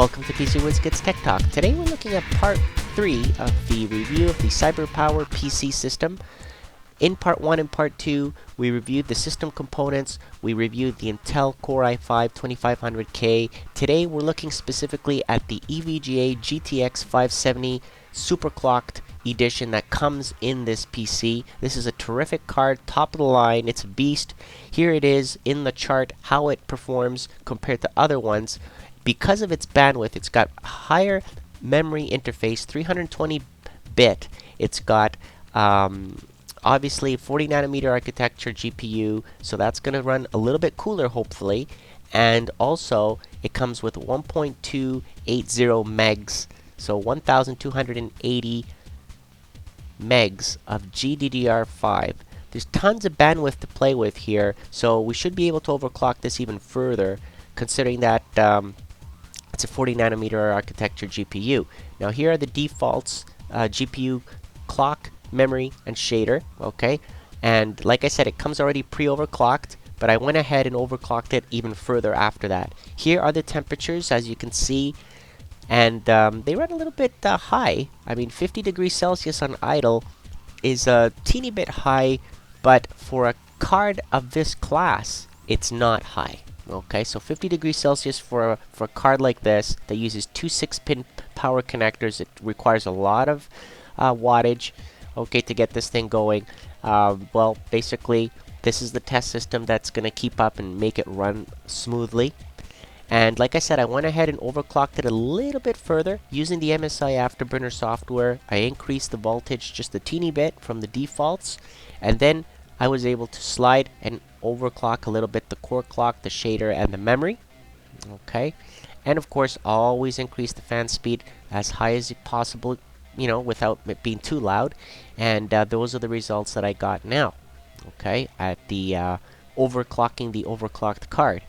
Welcome to PC WizKids Tech Talk. Today we're looking at part 3 of the review of the CyberPower PC system. In part 1 and part 2, we reviewed the system components, we reviewed the Intel Core i5 2500K. Today we're looking specifically at the EVGA GTX570 superclocked edition that comes in this PC. This is a terrific card, top of the line, it's a beast. Here it is in the chart, how it performs compared to other ones. Because of its bandwidth, it's got higher memory interface, 320-bit. It's got obviously 40 nanometer architecture GPU, so that's going to run a little bit cooler hopefully. And also it comes with 1.280 megs, so 1280 megs of GDDR5. There's tons of bandwidth to play with here, so we should be able to overclock this even further, considering that it's a 40 nanometer architecture GPU. Now here are the defaults: GPU clock, memory, and shader. Okay, and like I said, it comes already pre-overclocked, but I went ahead and overclocked it even further after that. Here are the temperatures, as you can see, and they run a little bit high. I mean, 50 degrees Celsius on idle is a teeny bit high, but for a card of this class, it's not high. Okay, so 50 degrees Celsius for a card like this that uses two 6-pin power connectors. It requires a lot of wattage, okay, to get this thing going. Well, basically, this is the test system that's going to keep up and make it run smoothly. And like I said, I went ahead and overclocked it a little bit further using the MSI Afterburner software. I increased the voltage just a teeny bit from the defaults, and then I was able to slide and overclock a little bit the core clock, the shader, and the memory. Okay, and of course always increase the fan speed as high as possible, you know, without it being too loud. And those are the results that I got now, okay, at the overclocking the overclocked card.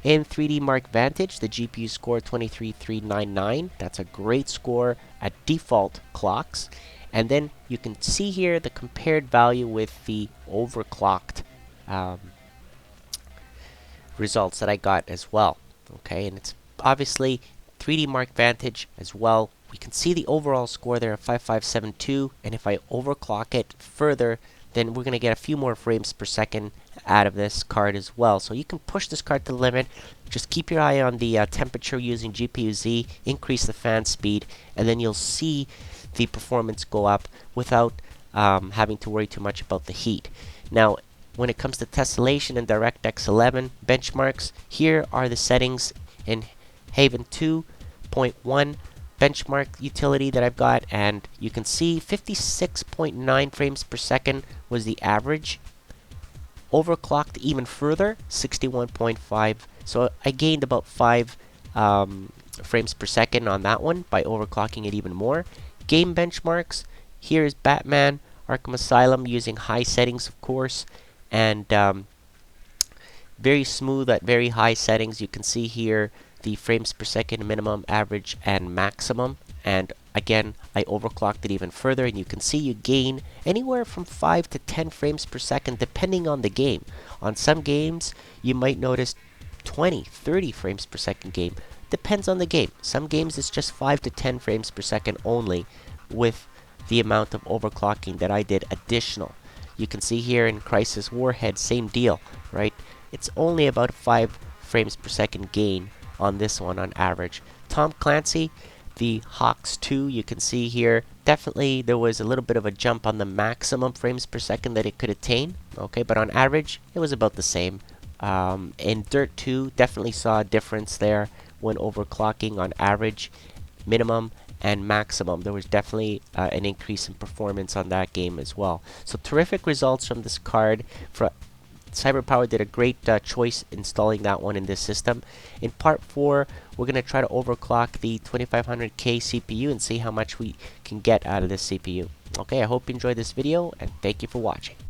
In 3D Mark Vantage, the GPU score 23399. That's a great score at default clocks. And then you can see here the compared value with the overclocked results that I got as well. Okay, and it's obviously 3D Mark Vantage as well. We can see the overall score there of 5572, and if I overclock it further, then we're going to get a few more frames per second out of this card as well. So you can push this card to the limit. Just keep your eye on the temperature using GPU-Z, increase the fan speed, and then you'll see the performance go up without having to worry too much about the heat. Now, when it comes to tessellation and DirectX 11 benchmarks, here are the settings in Haven 2.1 benchmark utility that I've got, and you can see 56.9 frames per second was the average. Overclocked even further, 61.5. So I gained about 5 frames per second on that one by overclocking it even more. Game benchmarks, here is Batman Arkham Asylum using high settings, of course, and very smooth at very high settings. You can see here the frames per second minimum, average, and maximum. And again, I overclocked it even further, and you can see you gain anywhere from 5 to 10 frames per second depending on the game. On some games, you might notice 20, 30 frames per second gain. Depends on the game. Some games it's just 5 to 10 frames per second only with the amount of overclocking that I did additional. You can see here in Crisis Warhead, same deal, right? It's only about 5 frames per second gain on this one on average. Tom Clancy, the Hawks 2, you can see here, definitely there was a little bit of a jump on the maximum frames per second that it could attain, okay, but on average, it was about the same. In Dirt 2, definitely saw a difference there when overclocking on average, minimum, and maximum. There was definitely an increase in performance on that game as well. So terrific results from this card. CyberPower did a great choice installing that one in this system. In part 4, we're going to try to overclock the 2500K CPU and see how much we can get out of this CPU. Okay, I hope you enjoyed this video, and thank you for watching.